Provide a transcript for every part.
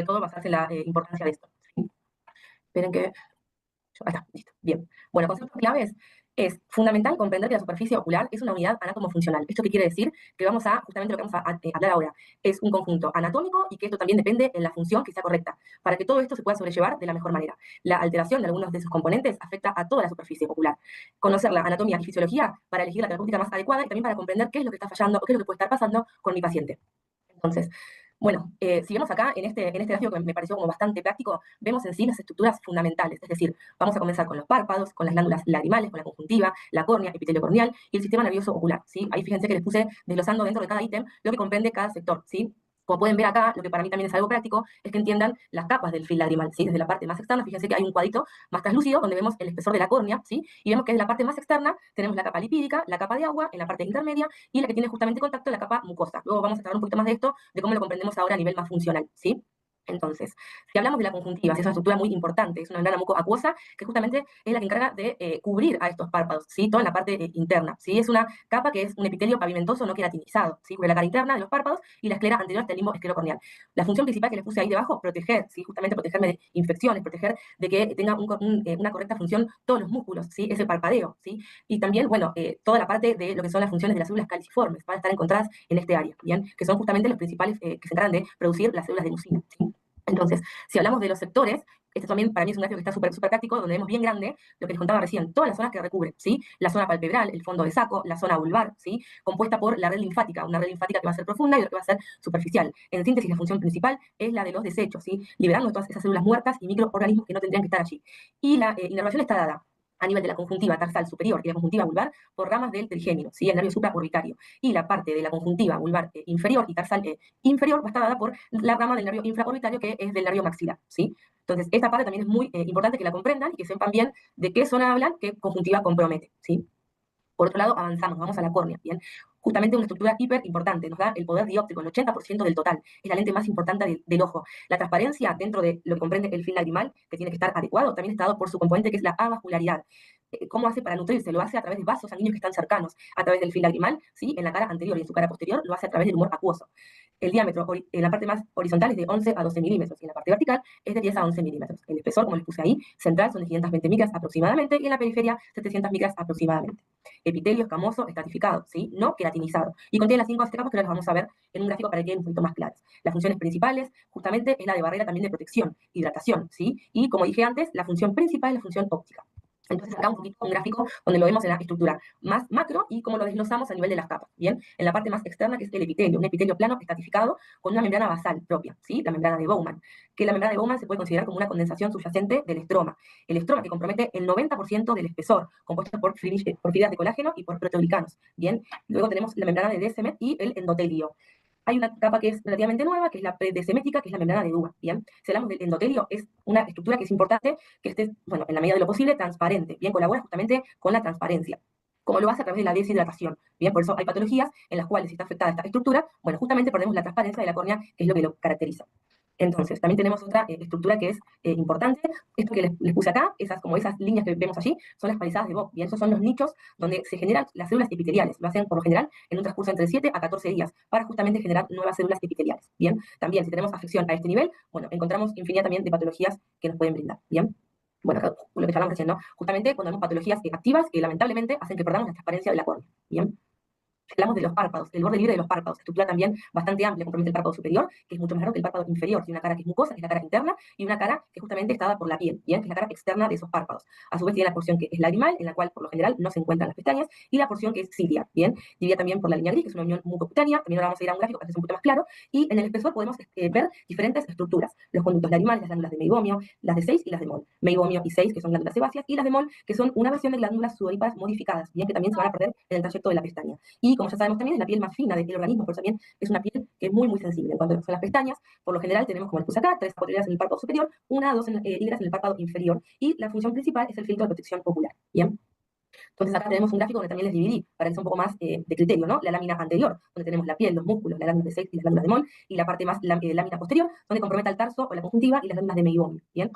todo basarse en la importancia de esto. ¿Sí? Esperen que... Ahí está, listo. Bien. Bueno, conceptos claves. Es fundamental comprender que la superficie ocular es una unidad anatomofuncional. ¿Esto qué quiere decir? Que vamos a, justamente lo que vamos a hablar ahora, es un conjunto anatómico y que esto también depende en la función que sea correcta, para que todo esto se pueda sobrellevar de la mejor manera. La alteración de algunos de sus componentes afecta a toda la superficie ocular. Conocer la anatomía y fisiología para elegir la terapéutica más adecuada y también para comprender qué es lo que está fallando o qué es lo que puede estar pasando con mi paciente. Entonces, bueno, si vemos acá en este gráfico que me pareció como bastante práctico, vemos en sí las estructuras fundamentales, es decir, vamos a comenzar con los párpados, con las glándulas lagrimales, con la conjuntiva, la córnea, epitelio corneal y el sistema nervioso ocular, ¿sí? Ahí fíjense que les puse desglosando dentro de cada ítem lo que comprende cada sector, ¿sí? Como pueden ver acá, lo que para mí también es algo práctico es que entiendan las capas del fil lagrimal, ¿sí? Desde la parte más externa, fíjense que hay un cuadrito más translúcido donde vemos el espesor de la córnea, ¿sí? Y vemos que en la parte más externa tenemos la capa lipídica, la capa de agua, en la parte intermedia y la que tiene justamente contacto la capa mucosa. Luego vamos a hablar un poquito más de esto, de cómo lo comprendemos ahora a nivel más funcional, ¿sí? Entonces, si hablamos de la conjuntiva, si es una estructura muy importante, es una membrana mucoacuosa que justamente es la que encarga de cubrir a estos párpados, ¿sí? Toda la parte interna, ¿sí? Es una capa que es un epitelio pavimentoso no queratinizado, ¿sí? Cubre la cara interna de los párpados y la esclera anterior del limbo esclerocorneal. La función principal que les puse ahí debajo, proteger, ¿sí? Justamente protegerme de infecciones, proteger de que tenga una correcta función todos los músculos, ¿sí? Ese parpadeo, ¿sí? Y también, bueno, toda la parte de lo que son las funciones de las células caliciformes van a estar encontradas en este área, ¿bien? Que son justamente los principales que se encargan de producir las células de leucina, ¿sí? Entonces, si hablamos de los sectores, este también para mí es un gráfico que está súper práctico, donde vemos bien grande lo que les contaba recién, todas las zonas que recubre, ¿sí? La zona palpebral, el fondo de saco, la zona vulvar, ¿sí? Compuesta por la red linfática, una red linfática que va a ser profunda y otra que va a ser superficial. En síntesis, la función principal es la de los desechos, ¿sí? Liberando todas esas células muertas y microorganismos que no tendrían que estar allí. Y la inervación está dada a nivel de la conjuntiva tarsal superior y la conjuntiva vulvar por ramas del trigémino, ¿sí? El nervio supraorbitario. Y la parte de la conjuntiva vulvar inferior y tarsal inferior va a estar dada por la rama del nervio infraorbitario que es del nervio maxilar, ¿sí? Entonces, esta parte también es muy importante que la comprendan y que sepan bien de qué zona hablan, qué conjuntiva compromete, ¿sí? Por otro lado, avanzamos, vamos a la córnea, ¿bien? Justamente una estructura hiper importante, nos da el poder dióptrico, el 80% del total, es la lente más importante del ojo. La transparencia dentro de lo que comprende el fin lagrimal, que tiene que estar adecuado, también está dado por su componente que es la avascularidad. ¿Cómo hace para nutrirse? Lo hace a través de vasos sanguíneos que están cercanos, a través del fin lagrimal, ¿sí? En la cara anterior y en su cara posterior lo hace a través del humor acuoso. El diámetro en la parte más horizontal es de 11 a 12 milímetros y en la parte vertical es de 10 a 11 milímetros. El espesor, como les puse ahí, central son de 520 micras aproximadamente y en la periferia 700 micras aproximadamente. Epitelio escamoso estratificado, ¿sí? No queratinizado. Y contiene las 5 capas que ahora las vamos a ver en un gráfico para que queden un poquito más claras. Las funciones principales, justamente, es la de barrera también de protección, hidratación, ¿sí? Y como dije antes, la función principal es la función óptica. Entonces acá un poquito un gráfico donde lo vemos en la estructura más macro y cómo lo desglosamos a nivel de las capas, ¿bien? En la parte más externa que es el epitelio, un epitelio plano estratificado con una membrana basal propia, ¿sí? La membrana de Bowman, que la membrana de Bowman se puede considerar como una condensación subyacente del estroma. El estroma que compromete el 90% del espesor, compuesto por fibras de colágeno y por proteoglicanos, ¿bien? Luego tenemos la membrana de Descemet y el endotelio. Hay una capa que es relativamente nueva, que es la predesemética, que es la membrana de Dubas, ¿bien? Si hablamos del endotelio, es una estructura que es importante que esté, bueno, en la medida de lo posible, transparente, ¿bien? Colabora justamente con la transparencia, como lo hace a través de la deshidratación, ¿bien? Por eso hay patologías en las cuales, si está afectada esta estructura, bueno, justamente perdemos la transparencia de la córnea, que es lo que lo caracteriza. Entonces, también tenemos otra estructura que es importante. Esto que les puse acá, como esas líneas que vemos allí, son las palizadas de Bock. Bien, esos son los nichos donde se generan las células epiteliales. Lo hacen por lo general en un transcurso entre 7 a 14 días para justamente generar nuevas células epiteliales. Bien, también si tenemos afección a este nivel, bueno, encontramos infinidad también de patologías que nos pueden brindar. Bien. Bueno, acá, lo que hablamos recién, ¿no? Justamente cuando vemos patologías activas que lamentablemente hacen que perdamos la transparencia de la córnea. Bien. Hablamos de los párpados, el borde libre de los párpados, estructura también bastante amplia, compromete el párpado superior, que es mucho más largo que el párpado inferior. Tiene una cara que es mucosa, que es la cara interna, y una cara que justamente está dada por la piel, ¿bien? Que es la cara externa de esos párpados. A su vez tiene la porción que es lagrimal, en la cual por lo general no se encuentran las pestañas, y la porción que es cilia, ¿bien? Dividida también por la línea gris, que es una unión mucocutánea, también ahora vamos a ir a un gráfico para que sea un poquito más claro, y en el espesor podemos ver diferentes estructuras, los conductos lagrimales, las glándulas de meibomio, las de 6 y las de Mol. Meibomio y 6, que son glándulas sebáceas, y las de Mol, que son una versión de glándulas sudoríparas modificadas, ¿bien? Que también se van a perder en el trayecto de la pestaña. Y como ya sabemos también, es la piel más fina del organismo, pero también es una piel que es muy, muy sensible. En cuanto son las pestañas, por lo general tenemos, como les puse acá, 3 a 4 hileras en el párpado superior, 1 a 2 hileras en el párpado inferior, y la función principal es el filtro de protección ocular. Bien. Entonces acá tenemos un gráfico donde también les dividí, para que sea un poco más de criterio, ¿no? La lámina anterior, donde tenemos la piel, los músculos, las glándulas de Seyft y las glándulas de Mol, y la parte más lámina posterior, donde compromete el tarso o la conjuntiva y las glándulas de meibomio. Bien.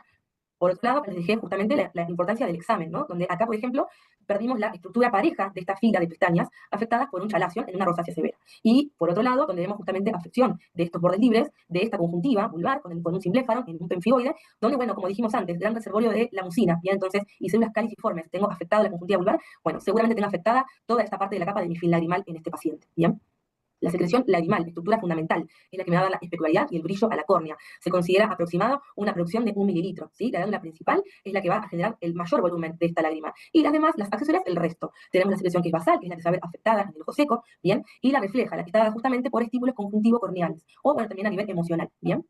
Por otro lado, les dejé justamente la importancia del examen, ¿no? Donde acá, por ejemplo, perdimos la estructura pareja de esta fila de pestañas afectadas por un chalación en una rosácea severa. Y por otro lado, donde vemos justamente afección de estos bordes libres, de esta conjuntiva vulvar con un simbléfaro en un pemfigoide, donde, bueno, como dijimos antes, gran reservorio de la mucina, ¿bien? Entonces, y células caliciformes, tengo afectada la conjuntiva vulvar, bueno, seguramente tengo afectada toda esta parte de la capa de mi film lagrimal en este paciente, ¿bien? La secreción lagrimal, estructura fundamental, es la que me va a dar la especularidad y el brillo a la córnea. Se considera aproximado una producción de 1 mililitro, ¿sí? La glándula principal es la que va a generar el mayor volumen de esta lágrima. Y las demás, las accesorias, el resto. Tenemos la secreción que es basal, que es la que se va a ver afectada en el ojo seco, ¿bien? Y la refleja, la que está dada justamente por estímulos conjuntivo-corneales. O, bueno, también a nivel emocional, ¿bien?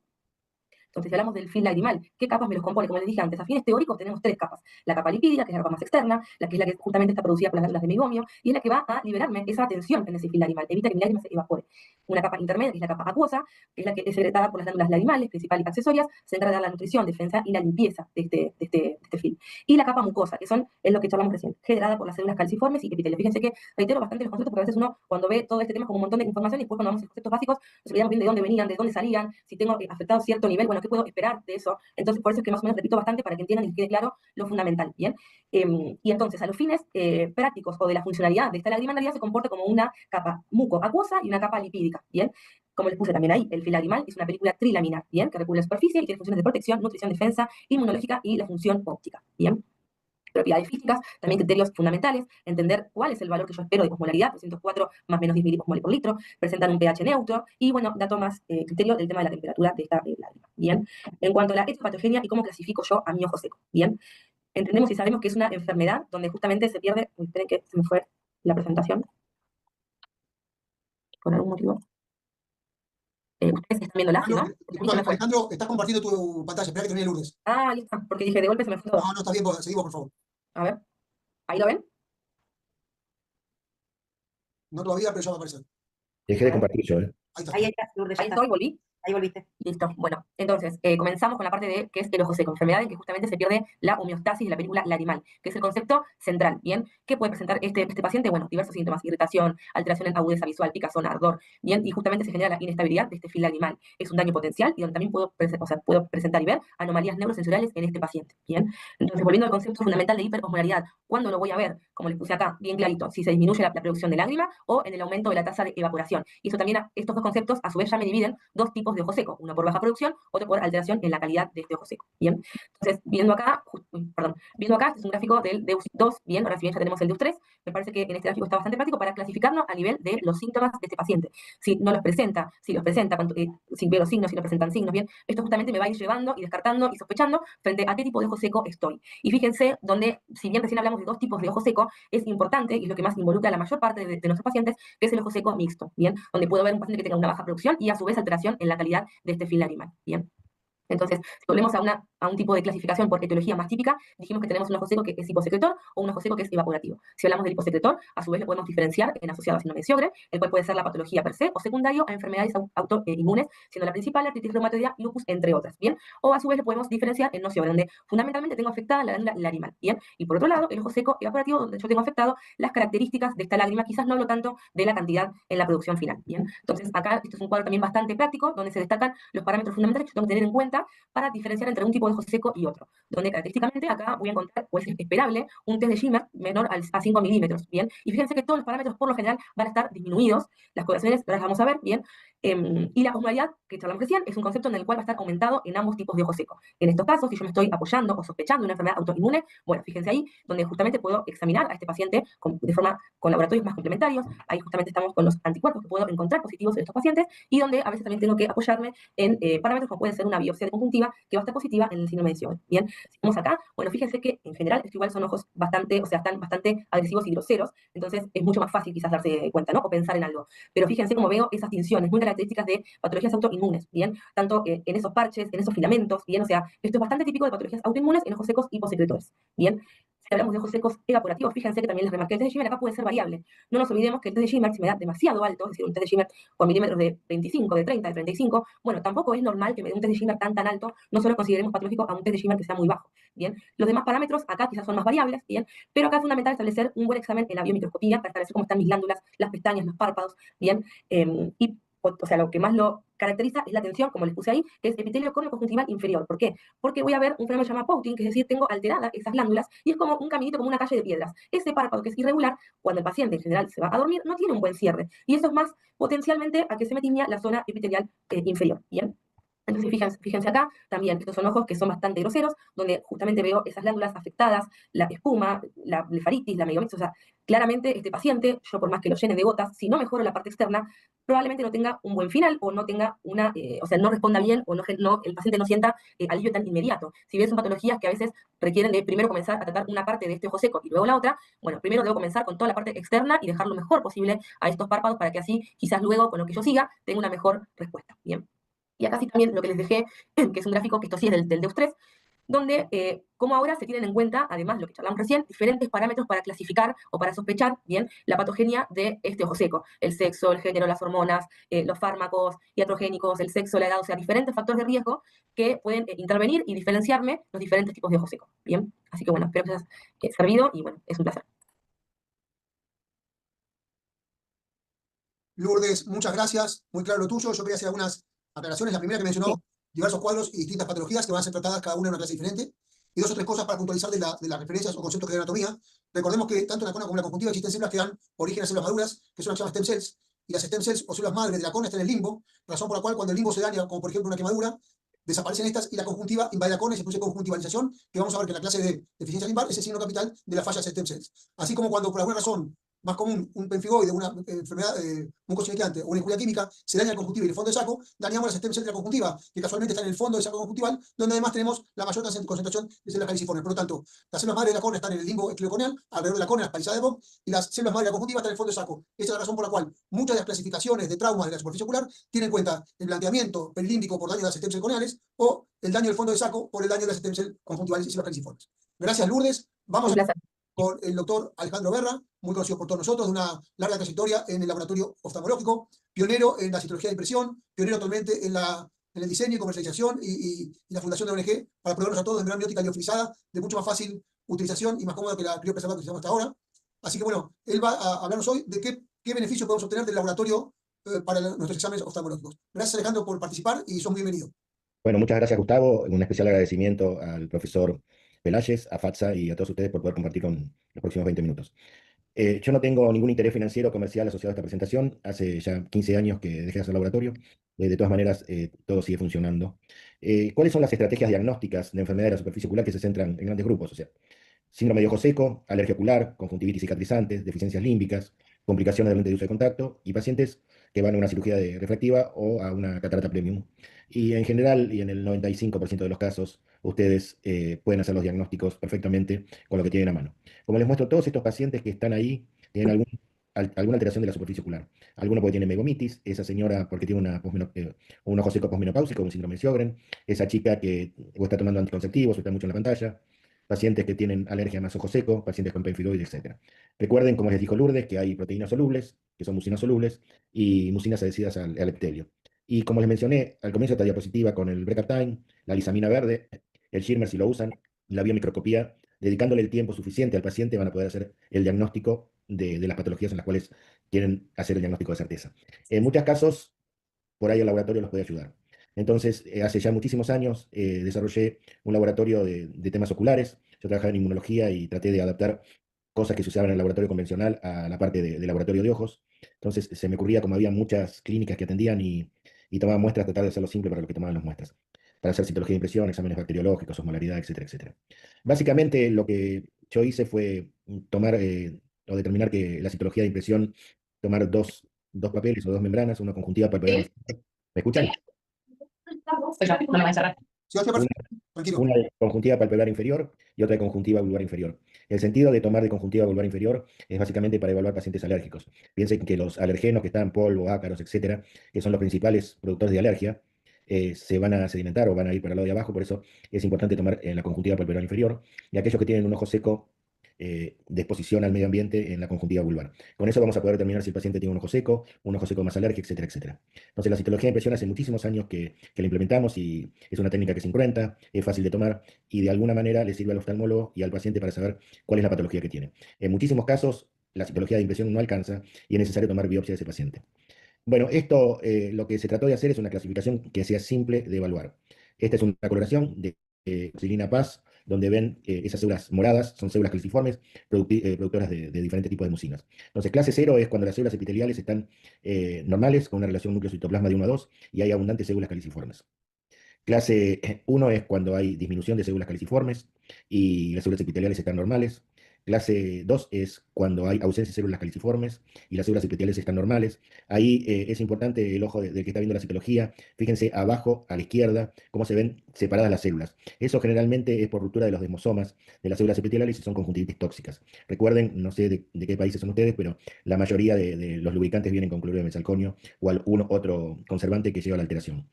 Entonces, si hablamos del film lagrimal, ¿qué capas me los compone? Como les dije antes, a fines teóricos tenemos 3 capas. La capa lipídica, que es la capa más externa, la que es la que justamente está producida por las glándulas de meiomio, y es la que va a liberarme esa tensión en ese film lagrimal, evita que mi lágrima se evapore. Una capa intermedia, que es la capa acuosa, que es la que es secretada por las glándulas lagrimales, principales y accesorias, se encarga de dar la nutrición, defensa y la limpieza de este film. Y la capa mucosa, que es lo que charlamos recién, generada por las células calciformes y epitelios. Fíjense que reitero bastante los conceptos, porque a veces uno, cuando ve todo este tema como un montón de información, y después cuando vamos a los conceptos básicos, nos olvidamos bien de dónde venían, de dónde salían, si tengo afectado cierto nivel, bueno, ¿qué puedo esperar de eso? Entonces, por eso es que más o menos repito bastante para que entiendan y les quede claro lo fundamental, ¿bien? Y entonces, a los fines prácticos o de la funcionalidad de esta lágrima, en realidad se comporta como una capa mucoacuosa y una capa lipídica, ¿bien? Como les puse también ahí, el film lagrimal es una película trilaminar, ¿bien? Que recubre la superficie y tiene funciones de protección, nutrición, defensa, inmunológica y la función óptica, ¿bien? Propiedades físicas, también criterios fundamentales, entender cuál es el valor que yo espero de osmolaridad, 304 más menos 10 miliosmoles por litro, presentan un pH neutro, y bueno, dato más criterio del tema de la temperatura de esta lágrima, ¿bien? En cuanto a la etiopatogenia y cómo clasifico yo a mi ojo seco, ¿bien? Entendemos y sabemos que es una enfermedad donde justamente se pierde, esperen que se me fue la presentación, por algún motivo. Ustedes están viéndola, ¿sí, no? Disculpa, Alejandro, estás compartiendo tu pantalla, espera que termine Lourdes. Ah, listo, porque dije, de golpe se me fue todo. No, está bien, seguimos, por favor. A ver, ¿ahí lo ven? No todavía, pero ya va a aparecer. Dejé de compartir yo, ¿eh? Ahí está. Ahí estás, Lourdes, ya Ahí está. estoy, volví. Ahí volviste. Listo. Bueno, entonces, comenzamos con la parte de qué es el ojo seco, enfermedad en que justamente se pierde la homeostasis de la película lagrimal, que es el concepto central, ¿bien? ¿Qué puede presentar este paciente? Bueno, diversos síntomas, irritación, alteración en agudeza visual, picazón, ardor, ¿bien? Y justamente se genera la inestabilidad de este film lagrimal. Es un daño potencial y donde también puedo presentar y ver anomalías neurosensoriales en este paciente, ¿bien? Entonces, volviendo al concepto fundamental de hiperosmolaridad, ¿cuándo lo voy a ver? Como les puse acá, bien clarito, si se disminuye la producción de lágrima o en el aumento de la tasa de evaporación. Y eso también, estos dos conceptos, a su vez, ya me dividen dos tipos de ojo seco, uno por baja producción, otro por alteración en la calidad de este ojo seco, ¿bien? Entonces, viendo acá, este es un gráfico del Deus 2, bien, ahora si bien ya tenemos el Deus 3, me parece que en este gráfico está bastante práctico para clasificarlo a nivel de los síntomas de este paciente. Si no los presenta, si los presenta, si veo los signos, si no presentan signos, bien, esto justamente me va a ir llevando y descartando y sospechando frente a qué tipo de ojo seco estoy. Y fíjense, donde, si bien recién hablamos de dos tipos de ojo seco, es importante, y es lo que más involucra a la mayor parte de nuestros pacientes, que es el ojo seco mixto, bien, donde puedo ver un paciente que tenga una baja producción y a su vez alteración en la calidad de este film lagrimal, bien. Entonces, si volvemos a un tipo de clasificación por etiología más típica, dijimos que tenemos un ojo seco que es hiposecretor o un ojo seco que es evaporativo. Si hablamos del hiposecretor, a su vez lo podemos diferenciar en asociado a síndrome de Sjögren, el cual puede ser la patología per se, o secundario a enfermedades autoinmunes, siendo la principal la artritis reumatoidea, lupus, entre otras, ¿bien? O a su vez lo podemos diferenciar en no Sjögren, donde fundamentalmente tengo afectada la glándula lagrimal, ¿bien? Y por otro lado, el ojo seco evaporativo, donde yo tengo afectado las características de esta lágrima, quizás no hablo tanto de la cantidad en la producción final, ¿bien? Entonces, acá esto es un cuadro también bastante práctico, donde se destacan los parámetros fundamentales que yo tengo que tener en cuenta para diferenciar entre un tipo de ojo seco y otro, donde característicamente acá voy a encontrar, o es esperable, un test de Schimmer menor a 5 milímetros, ¿bien? Y fíjense que todos los parámetros por lo general van a estar disminuidos, las coloraciones las vamos a ver, ¿bien? Y la osmolaridad, que charlamos recién, es un concepto en el cual va a estar aumentado en ambos tipos de ojo seco. En estos casos, si yo me estoy apoyando o sospechando de una enfermedad autoinmune, bueno, fíjense ahí, donde justamente puedo examinar a este paciente con laboratorios más complementarios, ahí justamente estamos con los anticuerpos que puedo encontrar positivos en estos pacientes, y donde a veces también tengo que apoyarme en parámetros como puede ser una biopsia de conjuntiva, que va a estar positiva en el síndrome de Sjögren, ¿bien? Si vamos acá, bueno, fíjense que en general esto igual son ojos bastante, o sea, están bastante agresivos y groseros, entonces es mucho más fácil quizás darse cuenta, ¿no? O pensar en algo. Pero fíjense cómo veo esas tinciones muy características de patologías autoinmunes, ¿bien? Tanto en esos parches, en esos filamentos, ¿bien? O sea, esto es bastante típico de patologías autoinmunes en ojos secos hiposecretores, ¿bien? Si hablamos de ojos secos evaporativos, fíjense que también les remarqué el test de Schimmer, acá puede ser variable. No nos olvidemos que el test de Schimmer, si me da demasiado alto, es decir, un test de Schimmer con milímetros de 25, de 30, de 35, bueno, tampoco es normal que me dé un test de Schimmer tan alto, no solo consideremos patológico a un test de Schimmer que sea muy bajo, ¿bien? Los demás parámetros acá quizás son más variables, ¿bien? Pero acá es fundamental establecer un buen examen en la biomicroscopía para establecer cómo están mis glándulas, las pestañas, los párpados, ¿bien? Y, o sea, lo que más lo caracteriza es la tensión, como les puse ahí, que es epitelio córneo-conjuntival inferior. ¿Por qué? Porque voy a ver un fenómeno llamado pouting, que es decir, tengo alteradas esas glándulas, y es como un caminito, como una calle de piedras. Ese párpado que es irregular, cuando el paciente en general se va a dormir, no tiene un buen cierre. Y eso es más potencialmente a que se me tiña la zona epitelial inferior. ¿Bien? Entonces, fíjense acá, también estos son ojos que son bastante groseros, donde justamente veo esas glándulas afectadas, la espuma, la blefaritis, la meiomitis, o sea, claramente este paciente, yo por más que lo llene de gotas, si no mejoro la parte externa, probablemente no tenga un buen final o no tenga una, o sea, no responda bien o el paciente no sienta alivio tan inmediato. Si bien son patologías que a veces requieren de primero comenzar a tratar una parte de este ojo seco y luego la otra, bueno, primero debo comenzar con toda la parte externa y dejar lo mejor posible a estos párpados para que así, quizás luego, con lo que yo siga, tenga una mejor respuesta. Bien. Y acá sí también lo que les dejé, que es un gráfico, que esto sí es del Deus 3, donde, como ahora se tienen en cuenta, además lo que charlamos recién, diferentes parámetros para clasificar o para sospechar bien la patogenia de este ojo seco. El sexo, el género, las hormonas, los fármacos iatrogénicos, el sexo, la edad, o sea, diferentes factores de riesgo que pueden intervenir y diferenciarme los diferentes tipos de ojo seco. Bien, así que bueno, espero que os haya servido y bueno, es un placer. Lourdes, muchas gracias. Muy claro lo tuyo. Yo quería hacer algunas aclaraciones. La primera que mencionó Sí. diversos cuadros y distintas patologías que van a ser tratadas cada una en una clase diferente. Y dos o tres cosas para puntualizar de las referencias o conceptos de anatomía. Recordemos que tanto en la cona como en la conjuntiva existen células que dan origen a células maduras, que son las llamadas stem cells. Y las stem cells o células madres de la cona están en el limbo, razón por la cual cuando el limbo se daña, como por ejemplo una quemadura, desaparecen estas y la conjuntiva invade la cona y se produce conjuntivalización, que vamos a ver que en la clase de deficiencia limbar es el signo capital de las fallas stem cells. Así como cuando por alguna razón más común, un pemfigoide, una enfermedad mucociliante o una injuria química, se daña el conjuntivo y el fondo de saco, dañamos las stem cells de la conjuntiva, que casualmente están en el fondo del saco conjuntival, donde además tenemos la mayor concentración de células caliciformes. Por lo tanto, las células madres de la córnea están en el limbo esclerocorneal, alrededor de la córnea, las palizadas de Bob, y las células madres de la conjuntiva están en el fondo del saco. Esa es la razón por la cual muchas de las clasificaciones de traumas de la superficie ocular tienen en cuenta el blanqueamiento perilímbico por daño de las stem cells corneales o el daño del fondo del saco por el daño de las stem cells conjuntivales y células caliciformes. Gracias, Lourdes. Vamos Un placer. con el doctor Alejandro Berra, muy conocido por todos nosotros, de una larga trayectoria en el laboratorio oftalmológico, pionero en la citología de impresión, pionero actualmente en el diseño y comercialización y la fundación de la ONG para proveernos a todos de membrana biótica liofilizada, de mucho más fácil utilización y más cómoda que la criopreservada que utilizamos hasta ahora. Así que bueno, él va a hablarnos hoy de qué beneficios podemos obtener del laboratorio para nuestros exámenes oftalmológicos. Gracias, Alejandro, por participar y sos muy bienvenido. Bueno, muchas gracias, Gustavo. Un especial agradecimiento al profesor Peláez, a FATSA y a todos ustedes por poder compartir con los próximos 20 minutos. Yo no tengo ningún interés financiero o comercial asociado a esta presentación. Hace ya 15 años que dejé de hacer laboratorio. De todas maneras, todo sigue funcionando. ¿Cuáles son las estrategias diagnósticas de enfermedad de la superficie ocular que se centran en grandes grupos? O sea, síndrome de ojo seco, alergia ocular, conjuntivitis cicatrizantes, deficiencias límbicas, complicaciones del lente de uso de contacto y pacientes que van a una cirugía refractiva o a una catarata premium. Y en general, y en el 95% de los casos, ustedes pueden hacer los diagnósticos perfectamente con lo que tienen a mano. Como les muestro, todos estos pacientes que están ahí tienen alguna alteración de la superficie ocular. Alguno porque tiene megomitis, esa señora porque tiene un ojo seco posmenopáusico, un síndrome de Sjögren, esa chica que o está tomando anticonceptivos o está mucho en la pantalla, pacientes que tienen alergia a más ojo seco, pacientes con pemfiloides, etc. Recuerden, como les dijo Lourdes, que hay proteínas solubles, que son mucinas solubles, y mucinas adhesivas al epitelio. Y como les mencioné al comienzo de esta diapositiva, con el Brecaptine, la lisamina verde, el Schirmer, si lo usan, la biomicroscopía, dedicándole el tiempo suficiente al paciente, van a poder hacer el diagnóstico de las patologías en las cuales quieren hacer el diagnóstico de certeza. En muchos casos, por ahí el laboratorio los puede ayudar. Entonces, hace ya muchísimos años desarrollé un laboratorio de temas oculares. Yo trabajaba en inmunología y traté de adaptar cosas que se usaban en el laboratorio convencional a la parte de laboratorio de ojos. Entonces, se me ocurría, como había muchas clínicas que atendían y tomaban muestras, tratar de hacerlo simple para los que tomaban las muestras, para hacer citología de impresión, exámenes bacteriológicos, osmolaridad, etcétera, etcétera. Básicamente, lo que yo hice fue tomar o determinar que la citología de impresión, tomar dos papeles o dos membranas, una conjuntiva palpebral. Sí. ¿Me escuchan? Pues ya, no me va a cerrar. Sí, Oscar, Una, tranquilo. una de conjuntiva palpebral inferior y otra de conjuntiva vulvar inferior. El sentido de tomar de conjuntiva vulvar inferior es básicamente para evaluar pacientes alérgicos. Piensen que los alergenos que están, polvo, ácaros, etcétera, que son los principales productores de alergia, se van a sedimentar o van a ir para el lado de abajo, por eso es importante tomar en la conjuntiva palpebral inferior, y aquellos que tienen un ojo seco de exposición al medio ambiente en la conjuntiva vulvar. Con eso vamos a poder determinar si el paciente tiene un ojo seco más alérgico, etcétera, etcétera. Entonces, la citología de impresión hace muchísimos años que la implementamos y es una técnica que es incruenta, es fácil de tomar y de alguna manera le sirve al oftalmólogo y al paciente para saber cuál es la patología que tiene. En muchísimos casos, la citología de impresión no alcanza y es necesario tomar biopsia de ese paciente. Bueno, esto lo que se trató de hacer es una clasificación que sea simple de evaluar. Esta es una coloración de Oxirina Paz, donde ven esas células moradas, son células caliciformes, productoras de diferentes tipos de mucinas. Entonces, clase 0 es cuando las células epiteliales están normales, con una relación núcleo-citoplasma de 1 a 2, y hay abundantes células caliciformes. Clase 1 es cuando hay disminución de células caliciformes y las células epiteliales están normales. Clase 2 es cuando hay ausencia de células caliciformes y las células epiteliales están normales. Ahí es importante el ojo del que está viendo la citología. Fíjense abajo, a la izquierda, cómo se ven separadas las células. Eso generalmente es por ruptura de los desmosomas de las células epiteliales y son conjuntivitis tóxicas. Recuerden, no sé de qué países son ustedes, pero la mayoría de los lubricantes vienen con cloruro de mesalconio o algún otro conservante que lleva a la alteración.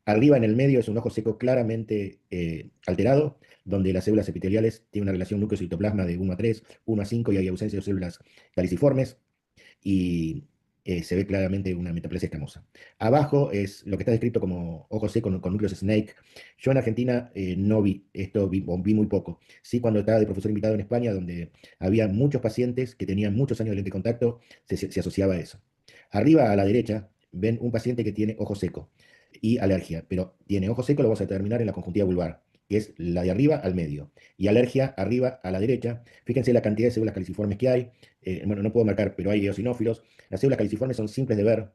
Arriba en el medio es un ojo seco claramente alterado, donde las células epiteliales tienen una relación núcleo-citoplasma de 1 a 3, 1 a 5 y hay ausencia de células caliciformes y se ve claramente una metaplasia escamosa. Abajo es lo que está descrito como ojo seco con núcleos snake. Yo en Argentina no vi esto, vi muy poco. Sí, cuando estaba de profesor invitado en España, donde había muchos pacientes que tenían muchos años de lente de contacto, se asociaba a eso. Arriba a la derecha ven un paciente que tiene ojo seco y alergia, pero tiene ojo seco, lo vamos a determinar en la conjuntiva vulvar, que es la de arriba al medio, y alergia arriba a la derecha. Fíjense la cantidad de células caliciformes que hay. Bueno, no puedo marcar, pero hay eosinófilos. Las células caliciformes son simples de ver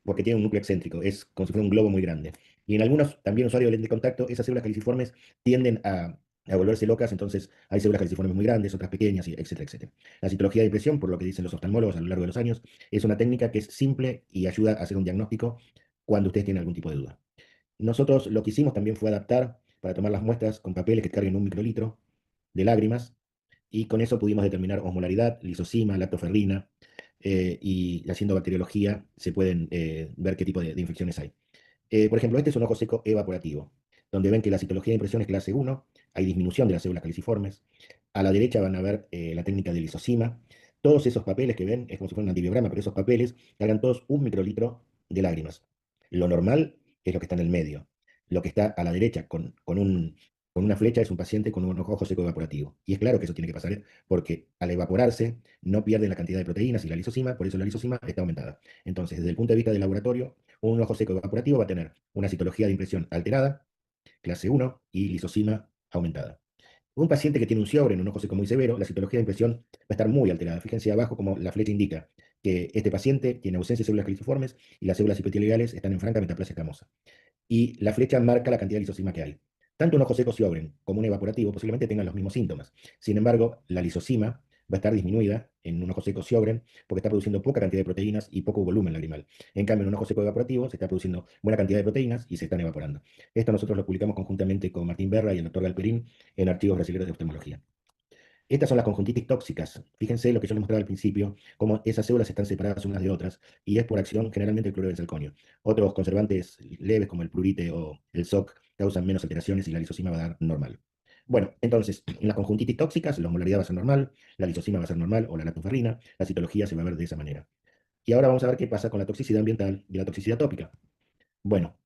porque tienen un núcleo excéntrico, es como si fuera un globo muy grande. Y en algunos, también usuarios de lente de contacto, esas células caliciformes tienden a volverse locas, entonces hay células caliciformes muy grandes, otras pequeñas, etcétera, etcétera. La citología de impresión, por lo que dicen los oftalmólogos a lo largo de los años, es una técnica que es simple y ayuda a hacer un diagnóstico cuando ustedes tienen algún tipo de duda. Nosotros lo que hicimos también fue adaptar para tomar las muestras con papeles que carguen 1 microlitro de lágrimas y con eso pudimos determinar osmolaridad, lisosima, lactoferrina y haciendo bacteriología se pueden ver qué tipo de infecciones hay. Por ejemplo, este es un ojo seco evaporativo, donde ven que la citología de impresión es clase 1, hay disminución de las células caliciformes. A la derecha van a ver la técnica de lisosima. Todos esos papeles que ven es como si fuera un antibiograma, pero esos papeles cargan todos 1 microlitro de lágrimas. Lo normal es lo que está en el medio. Lo que está a la derecha con una flecha es un paciente con un ojo seco evaporativo. Y es claro que eso tiene que pasar, porque al evaporarse no pierden la cantidad de proteínas y la lisosima, por eso la lisosima está aumentada. Entonces, desde el punto de vista del laboratorio, un ojo seco evaporativo va a tener una citología de impresión alterada, clase 1, y lisosima aumentada. Un paciente que tiene un Sjögren, un ojo seco muy severo, la citología de impresión va a estar muy alterada. Fíjense abajo como la flecha indica que este paciente tiene ausencia de células caliciformes y las células epiteliales están en franca metaplasia escamosa. Y la flecha marca la cantidad de lisosima que hay. Tanto un ojo seco Sjögren como un evaporativo posiblemente tengan los mismos síntomas. Sin embargo, la lisosima va a estar disminuida en un ojo seco Sjögren porque está produciendo poca cantidad de proteínas y poco volumen lagrimal. En cambio, en un ojo seco evaporativo se está produciendo buena cantidad de proteínas y se están evaporando. Esto nosotros lo publicamos conjuntamente con Martín Berra y el doctor Galperín en Archivos Brasileños de Oftalmología. Estas son las conjuntitis tóxicas. Fíjense lo que yo les mostraba al principio, cómo esas células están separadas unas de otras, y es por acción generalmente del cloruro de benzalconio. Otros conservantes leves, como el plurite o el SOC, causan menos alteraciones y la lisosima va a dar normal. Bueno, entonces, en las conjuntitis tóxicas, la osmolaridad va a ser normal, la lisosima va a ser normal, o la lactoferrina, la citología se va a ver de esa manera. Y ahora vamos a ver qué pasa con la toxicidad ambiental y la toxicidad tópica. Bueno,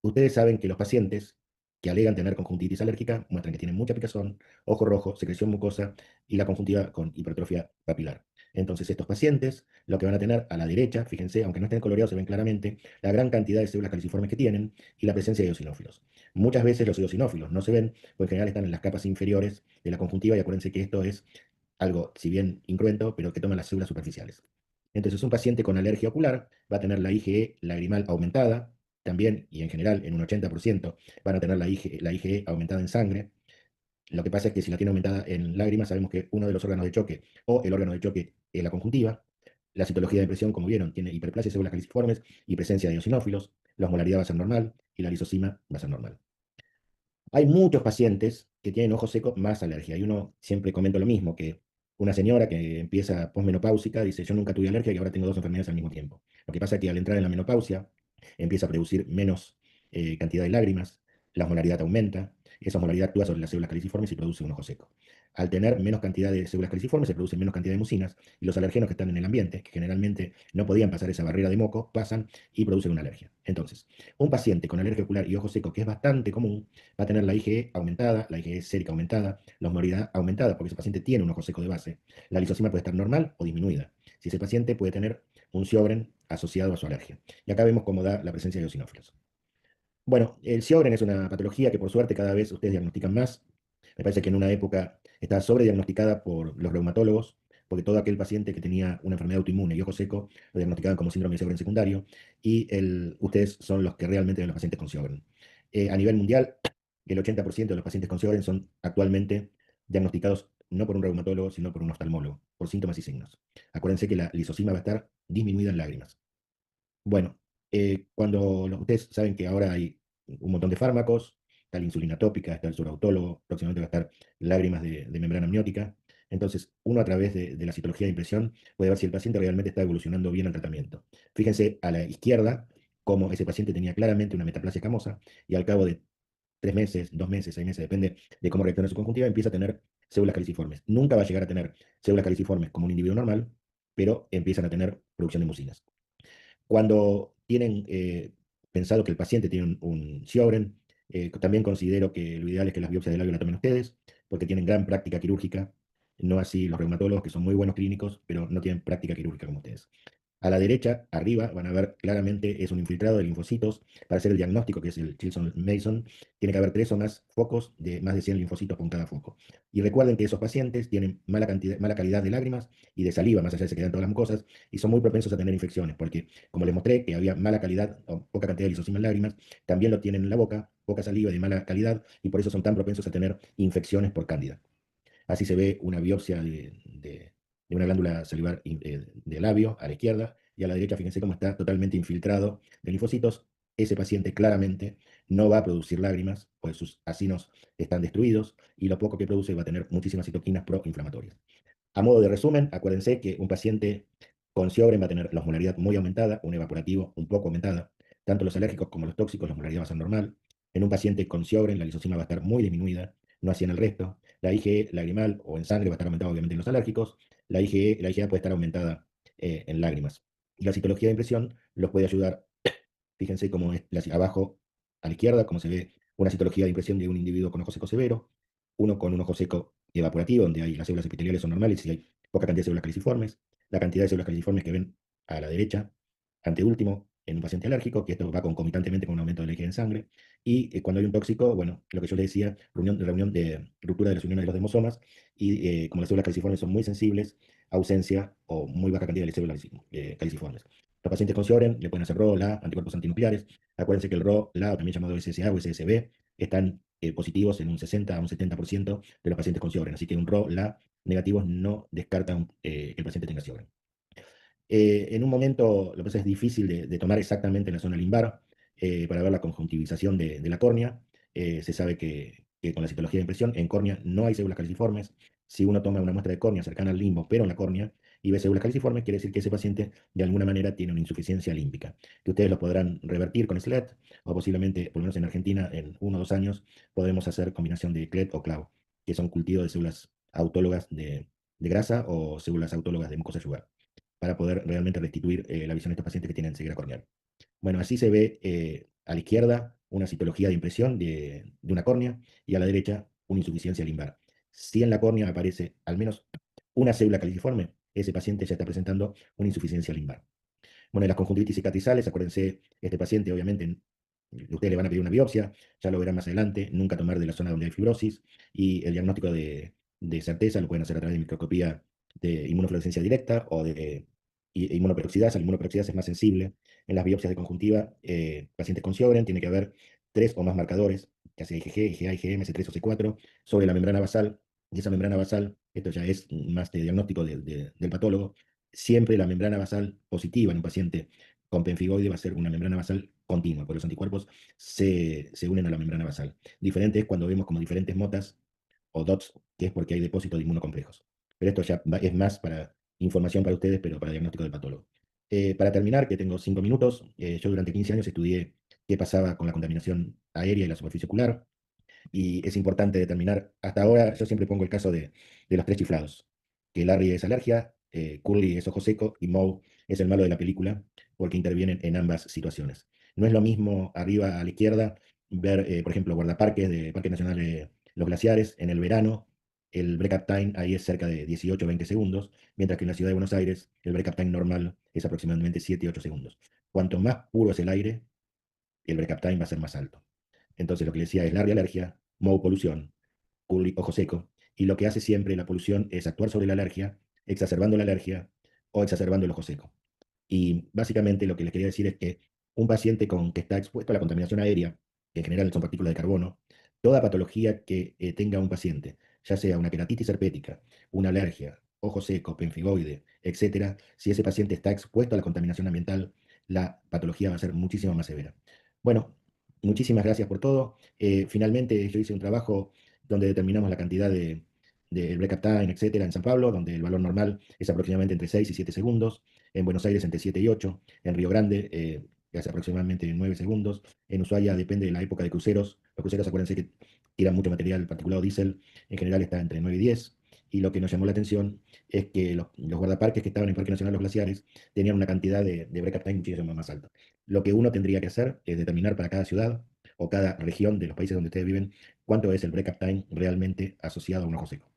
ustedes saben que los pacientes que alegan tener conjuntitis alérgica muestran que tienen mucha picazón, ojo rojo, secreción mucosa y la conjuntiva con hipertrofia papilar. Entonces, estos pacientes lo que van a tener a la derecha, fíjense, aunque no estén coloreados, se ven claramente la gran cantidad de células caliciformes que tienen y la presencia de eosinófilos. Muchas veces los eosinófilos no se ven, porque en general están en las capas inferiores de la conjuntiva y acuérdense que esto es algo, si bien incruento, pero que toma las células superficiales. Entonces, un paciente con alergia ocular va a tener la IgE lagrimal aumentada, también, y en general, en un 80% van a tener la IgE aumentada en sangre. Lo que pasa es que si la tiene aumentada en lágrimas, sabemos que uno de los órganos de choque o el órgano de choque es la conjuntiva. La citología de impresión, como vieron, tiene hiperplasia de células caliciformes y presencia de eosinófilos. La osmolaridad va a ser normal y la lisosima va a ser normal. Hay muchos pacientes que tienen ojo seco más alergia. Y uno siempre comenta lo mismo, que una señora que empieza posmenopáusica dice, yo nunca tuve alergia y ahora tengo dos enfermedades al mismo tiempo. Lo que pasa es que al entrar en la menopausia empieza a producir menos cantidad de lágrimas, la osmolaridad aumenta, esa osmolaridad actúa sobre las células caliciformes y produce un ojo seco. Al tener menos cantidad de células caliciformes se producen menos cantidad de mucinas y los alergenos que están en el ambiente, que generalmente no podían pasar esa barrera de moco, pasan y producen una alergia. Entonces, un paciente con alergia ocular y ojo seco, que es bastante común, va a tener la IgE aumentada, la IgE sérica aumentada, la osmolaridad aumentada, porque ese paciente tiene un ojo seco de base. La lisosima puede estar normal o disminuida. si ese paciente puede tener un Sjögren asociado a su alergia. Y acá vemos cómo da la presencia de eosinófilos. Bueno, el Sjögren es una patología que por suerte cada vez ustedes diagnostican más. Me parece que en una época estaba sobrediagnosticada por los reumatólogos, porque todo aquel paciente que tenía una enfermedad autoinmune y ojo seco lo diagnosticaban como síndrome de Sjögren secundario, y ustedes son los que realmente ven los pacientes con Sjögren. A nivel mundial, el 80% de los pacientes con Sjögren son actualmente diagnosticados no por un reumatólogo, sino por un oftalmólogo, por síntomas y signos. Acuérdense que la lisosima va a estar disminuida en lágrimas. Bueno, ustedes saben que ahora hay un montón de fármacos, está la insulina tópica, está el surautólogo, próximamente va a estar lágrimas de membrana amniótica. Entonces, uno a través de la citología de impresión puede ver si el paciente realmente está evolucionando bien al tratamiento. Fíjense a la izquierda cómo ese paciente tenía claramente una metaplasia camosa y al cabo de 3 meses, 2 meses, 6 meses, depende de cómo reacciona su conjuntiva, empieza a tener células caliciformes. Nunca va a llegar a tener células caliciformes como un individuo normal, pero empiezan a tener producción de mucinas. Cuando tienen pensado que el paciente tiene un Sjögren, también considero que lo ideal es que las biopsias de labio la tomen ustedes, porque tienen gran práctica quirúrgica, no así los reumatólogos, que son muy buenos clínicos, pero no tienen práctica quirúrgica como ustedes. A la derecha, arriba, van a ver claramente es un infiltrado de linfocitos. Para hacer el diagnóstico, que es el Chilson-Mason, tiene que haber 3 o más focos de más de 100 linfocitos por cada foco. Y recuerden que esos pacientes tienen mala calidad de lágrimas y de saliva, más allá de que se quedan todas las mucosas, y son muy propensos a tener infecciones, porque como les mostré que había mala calidad o poca cantidad de lisosima en lágrimas, también lo tienen en la boca, poca saliva y de mala calidad, y por eso son tan propensos a tener infecciones por cándida. Así se ve una biopsia de una glándula salivar de labio a la izquierda, y a la derecha fíjense cómo está totalmente infiltrado de linfocitos. Ese paciente claramente no va a producir lágrimas, pues sus acinos están destruidos, y lo poco que produce va a tener muchísimas citoquinas proinflamatorias. A modo de resumen, acuérdense que un paciente con Sjögren va a tener la osmolaridad muy aumentada, un evaporativo un poco aumentada. Tanto los alérgicos como los tóxicos, la osmolaridad va a ser normal. En un paciente con Sjögren, la lisosima va a estar muy disminuida, no así en el resto. La IgE lagrimal o en sangre va a estar aumentada obviamente en los alérgicos. La IgA puede estar aumentada en lágrimas. Y la citología de impresión los puede ayudar. Fíjense cómo es abajo a la izquierda, cómo se ve una citología de impresión de un individuo con ojo seco severo, uno con un ojo seco evaporativo, donde las células epiteliales son normales y hay poca cantidad de células caliciformes, la cantidad de células caliciformes que ven a la derecha, anteúltimo, en un paciente alérgico, que esto va concomitantemente con un aumento del IgE en sangre, y cuando hay un tóxico, bueno, lo que yo les decía, reunión de ruptura de las uniones de los demosomas, y como las células caliciformes son muy sensibles, ausencia o muy baja cantidad de células caliciformes. Los pacientes con Sjögren le pueden hacer RO, LA, anticuerpos antinucleares. Acuérdense que el RO, LA, también llamado SSA o SSB, están positivos en un 60 a un 70% de los pacientes con Sjögren. Así que un RO, LA negativos no descartan que el paciente tenga Sjögren. En un momento, lo que pasa es difícil de tomar exactamente en la zona limbar para ver la conjuntivización de la córnea. Se sabe que con la citología de impresión en córnea no hay células caliciformes. Si uno toma una muestra de córnea cercana al limbo, pero en la córnea, y ve células caliciformes, quiere decir que ese paciente de alguna manera tiene una insuficiencia límbica, que ustedes lo podrán revertir con SLED, o posiblemente, por lo menos en Argentina, en 1 o 2 años, podemos hacer combinación de CLED o CLAV, que son cultivos de células autólogas de grasa o células autólogas de mucosa yugar, para poder realmente restituir la visión de estos pacientes que tienen ceguera corneal. Bueno, así se ve a la izquierda una citología de impresión de una córnea, y a la derecha una insuficiencia limbar. Si en la córnea aparece al menos una célula caliciforme, ese paciente ya está presentando una insuficiencia limbar. Bueno, en las conjuntivitis cicatrizales, acuérdense, este paciente obviamente ustedes le van a pedir una biopsia, ya lo verán más adelante, nunca tomar de la zona donde hay fibrosis, y el diagnóstico de certeza lo pueden hacer a través de microscopía de inmunofluorescencia directa o de inmunoperoxidasa. La inmunoperoxidasa es más sensible. En las biopsias de conjuntiva, pacientes con Sjögren, tiene que haber 3 o más marcadores, ya sea IgG, IgA, IgM, C3 o C4, sobre la membrana basal. Y esa membrana basal, esto ya es más de diagnóstico del patólogo, siempre la membrana basal positiva en un paciente con pemfigoide va a ser una membrana basal continua, porque los anticuerpos se unen a la membrana basal. Diferente es cuando vemos como diferentes motas o dots, que es porque hay depósitos de inmunocomplejos. Pero esto ya es más para información para ustedes, pero para diagnóstico del patólogo. Para terminar, que tengo 5 minutos, yo durante 15 años estudié qué pasaba con la contaminación aérea y la superficie ocular, y es importante determinar, hasta ahora yo siempre pongo el caso de los 3 chiflados, que Larry es alergia, Curly es ojo seco y Moe es el malo de la película, porque intervienen en ambas situaciones. No es lo mismo arriba a la izquierda ver, por ejemplo, guardaparques de Parque Nacional de los Glaciares en el verano, el break-up time ahí es cerca de 18 o 20 segundos, mientras que en la ciudad de Buenos Aires el break-up time normal es aproximadamente 7 y 8 segundos. Cuanto más puro es el aire, el break-up time va a ser más alto. Entonces, lo que le decía es larga alergia, modo polución, ojo seco, y lo que hace siempre la polución es actuar sobre la alergia, exacerbando la alergia o exacerbando el ojo seco. Y básicamente lo que les quería decir es que un paciente que está expuesto a la contaminación aérea, que en general son partículas de carbono, toda patología que tenga un paciente, ya sea una queratitis herpética, una alergia, ojo seco, pemfigoide, etcétera, si ese paciente está expuesto a la contaminación ambiental, la patología va a ser muchísimo más severa. Bueno, muchísimas gracias por todo. Finalmente yo hice un trabajo donde determinamos la cantidad de break-up time, etcétera, en San Pablo, donde el valor normal es aproximadamente entre 6 y 7 segundos, en Buenos Aires entre 7 y 8, en Río Grande hace aproximadamente 9 segundos, en Ushuaia depende de la época de cruceros, los cruceros acuérdense que tiran mucho material particulado diésel, en general está entre 9 y 10, y lo que nos llamó la atención es que los guardaparques que estaban en Parque Nacional Los Glaciares tenían una cantidad de break-up time muchísimo más alta. Lo que uno tendría que hacer es determinar para cada ciudad o cada región de los países donde ustedes viven cuánto es el break-up time realmente asociado a un ojo seco.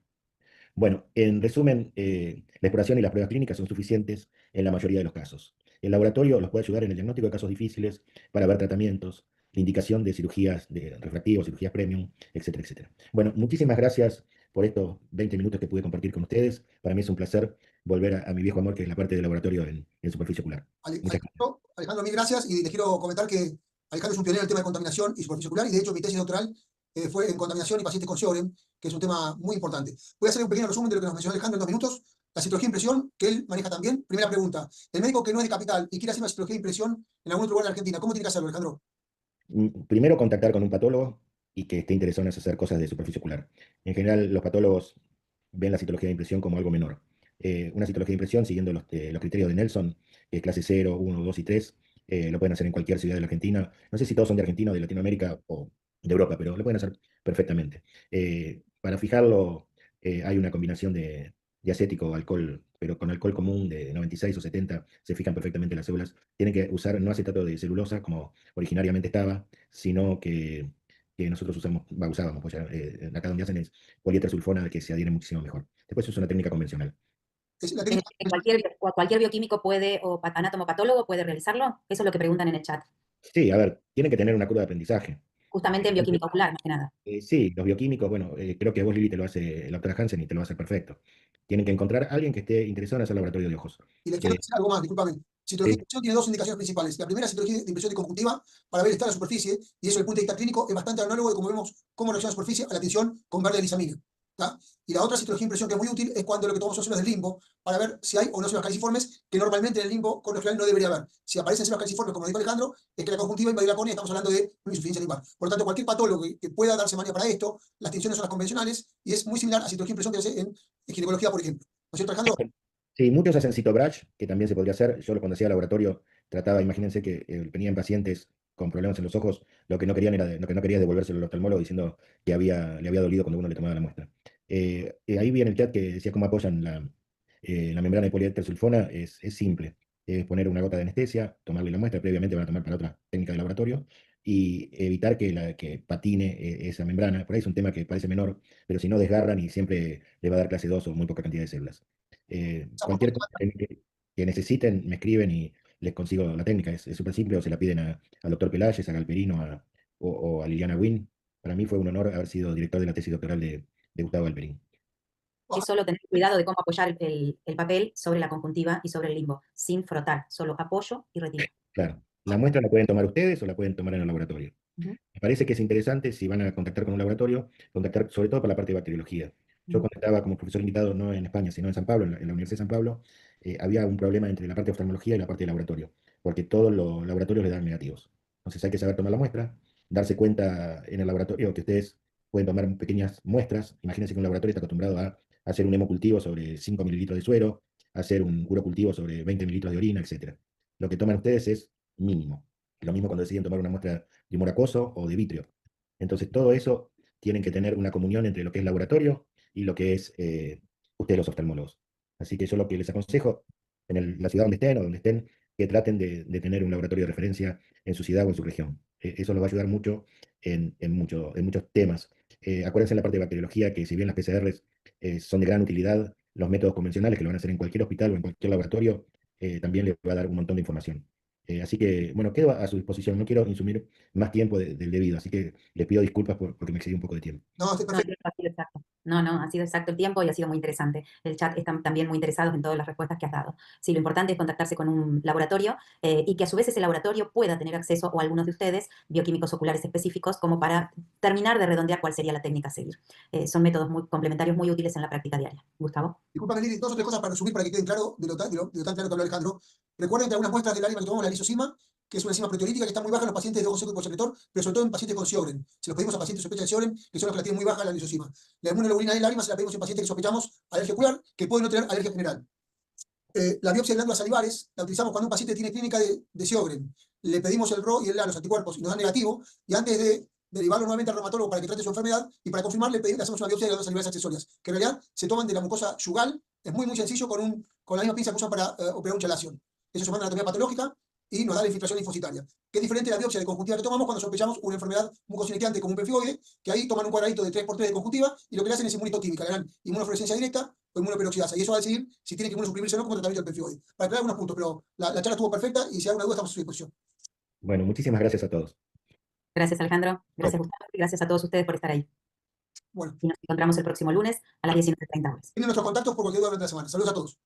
Bueno, en resumen, la exploración y las pruebas clínicas son suficientes en la mayoría de los casos. El laboratorio los puede ayudar en el diagnóstico de casos difíciles para ver tratamientos, la indicación de cirugías de refractivos, cirugías premium, etcétera, etcétera. Bueno, muchísimas gracias por estos 20 minutos que pude compartir con ustedes. Para mí es un placer volver a mi viejo amor, que es la parte del laboratorio en superficie ocular. Muchas gracias. Alejandro, mil gracias y les quiero comentar que Alejandro es un pionero en el tema de contaminación y superficie ocular y de hecho mi tesis doctoral fue en contaminación y pacientes con Sjögren, que es un tema muy importante. Voy a hacer un pequeño resumen de lo que nos mencionó Alejandro en 2 minutos. La citología de impresión, que él maneja también. Primera pregunta, el médico que no es de capital y quiere hacer una citología de impresión en algún otro lugar de Argentina, ¿cómo tiene que hacerlo, Alejandro? Primero, contactar con un patólogo y que esté interesado en hacer cosas de superficie ocular. En general, los patólogos ven la citología de impresión como algo menor. Una citología de impresión, siguiendo los criterios de Nelson, clase 0, 1, 2 y 3, lo pueden hacer en cualquier ciudad de la Argentina. No sé si todos son de Argentina o de Latinoamérica o de Europa, pero lo pueden hacer perfectamente. Para fijarlo, hay una combinación de acético o alcohol, pero con alcohol común de 96 o 70 se fijan perfectamente las células. Tienen que usar no acetato de celulosa como originariamente estaba, sino que nosotros usábamos, pues ya, acá donde hacen es poliéster sulfona, que se adhiere muchísimo mejor. Después es una técnica convencional. Es la En técnica, cualquier bioquímico puede, o anatomopatólogo puede realizarlo. Eso es lo que preguntan en el chat. Sí, a ver, tienen que tener una curva de aprendizaje. Justamente en bioquímica ocular, más que nada. Sí, los bioquímicos, bueno, creo que vos, Lili, te lo hace la doctora Hansen y te lo va a hacer perfecto. Tienen que encontrar a alguien que esté interesado en hacer laboratorio de ojos. y les quiero decir algo más, discúlpame. Citología de impresión tiene 2 indicaciones principales. La primera es citología de impresión de conjuntiva para ver el estado de la superficie, y eso desde el punto de vista clínico es bastante análogo de cómo vemos cómo reacciona la superficie a la tinción con verde lisamina. ¿Tá? Y la otra citología de impresión que es muy útil es cuando lo que tomamos son células del limbo para ver si hay o no células caliciformes, que normalmente en el limbo coloquial no debería haber. Si aparecen células caliciformes, como dijo Alejandro, es que la conjuntiva invadió la córnea y estamos hablando de una insuficiencia limbar. Por lo tanto, cualquier patólogo que pueda darse manía para esto, las tinciones son las convencionales y es muy similar a citología de impresión que se hace en ginecología, por ejemplo. ¿No es cierto, Alejandro? Sí, muchos hacen cytobratch, que también se podría hacer. Yo cuando hacía laboratorio trataba, imagínense que venían pacientes con problemas en los ojos, lo que no querían era, lo que no quería es devolvérselo al oftalmólogo diciendo que le había dolido cuando uno le tomaba la muestra. Ahí vi en el chat que decía cómo apoyan la membrana de poliéster sulfona, es simple. Es poner una gota de anestesia, tomarle la muestra, previamente van a tomar para otra técnica de laboratorio, y evitar que patine esa membrana. Por ahí es un tema que parece menor, pero si no desgarran y siempre le va a dar clase 2 o muy poca cantidad de células. Cualquier cosa que necesiten, me escriben y les consigo la técnica. Es súper simple, o se la piden al doctor Pelayes, a Galperino o a Liliana Wynn. Para mí fue un honor haber sido director de la tesis doctoral de Gustavo Galperín. Es solo tener cuidado de cómo apoyar el papel sobre la conjuntiva y sobre el limbo, sin frotar, solo apoyo y retiro. Claro. La muestra la pueden tomar ustedes o la pueden tomar en el laboratorio. Ujú. Me parece que es interesante, si van a contactar con un laboratorio, contactar sobre todo para la parte de bacteriología. Yo Ujú. cuando estaba como profesor invitado, no en España, sino en San Pablo, en la Universidad de San Pablo, había un problema entre la parte de oftalmología y la parte de laboratorio, porque todos los laboratorios le dan negativos. Entonces hay que saber tomar la muestra, darse cuenta en el laboratorio que ustedes pueden tomar pequeñas muestras. Imagínense que un laboratorio está acostumbrado a hacer un hemocultivo sobre 5 mililitros de suero, hacer un urocultivo sobre 20 mililitros de orina, etc. Lo que toman ustedes es mínimo. Lo mismo cuando deciden tomar una muestra de humor acuoso o de vitrio. Entonces, todo eso tienen que tener una comunión entre lo que es laboratorio y lo que es ustedes los oftalmólogos. Así que yo lo que les aconsejo, en la ciudad donde estén o donde estén, que traten de tener un laboratorio de referencia en su ciudad o en su región. Eso los va a ayudar mucho en muchos temas. Acuérdense en la parte de bacteriología que si bien las PCRs son de gran utilidad. Los métodos convencionales, que lo van a hacer en cualquier hospital o en cualquier laboratorio, también les va a dar un montón de información. Así que, bueno, quedo a su disposición. No quiero insumir más tiempo del debido, así que les pido disculpas porque me excedí un poco de tiempo. No, está No, perfecto. ha sido exacto. No, ha sido exacto el tiempo y ha sido muy interesante. El chat están también muy interesados en todas las respuestas que has dado. Sí, lo importante es contactarse con un laboratorio y que a su vez ese laboratorio pueda tener acceso, o algunos de ustedes, bioquímicos oculares específicos, como para terminar de redondear cuál sería la técnica a seguir. Son métodos muy complementarios, muy útiles en la práctica diaria. Gustavo. Disculpa, Lili, dos o tres cosas para resumir, para que queden claro de lo tan claro que habló Alejandro. Recuerden que algunas muestras del lágrima que tomamos, la lisozima, que es una enzima proteolítica que está muy baja en los pacientes de ojo seco y posecretor, pero sobre todo en pacientes con Sjögren. Se los pedimos a pacientes sospecha de Sjögren, que son los que la tienen muy baja la lisozima. La inmunoglobulina de lágrima se la pedimos en pacientes que sospechamos alergia ocular, que pueden no tener alergia general. La biopsia de glándulas salivares la utilizamos cuando un paciente tiene clínica de Sjögren. Le pedimos el RO y el LA, los anticuerpos, y nos dan negativo, y antes de derivarlo nuevamente al reumatólogo para que trate su enfermedad, y para confirmar le hacemos una biopsia de glándulas salivares accesorias, que en realidad se toman de la mucosa yugal, es muy sencillo, con la misma pinza que usan para operar un chalación. Eso se manda a anatomía patológica y nos da la infiltración linfocitaria, que es diferente de la biopsia de conjuntiva que tomamos cuando sospechamos una enfermedad mucosinequiante como un pemphigoide, que ahí toman un cuadradito de 3x3 de conjuntiva y lo que le hacen es inmunistoquímica, le dan inmunofluorescencia directa o inmunoperoxidasa, y eso va a decidir si tiene que inmunosuprimirse o no como tratamiento del pemphigoide. Para aclarar algunos puntos, pero la charla estuvo perfecta y si hay alguna duda estamos a su disposición. Bueno, muchísimas gracias a todos. Gracias, Alejandro. Gracias, Gustavo. Y gracias a todos ustedes por estar ahí. Bueno, Y nos encontramos el próximo lunes a las 19:30 horas. tienen nuestros contactos por cualquier duda durante la semana. Saludos a todos.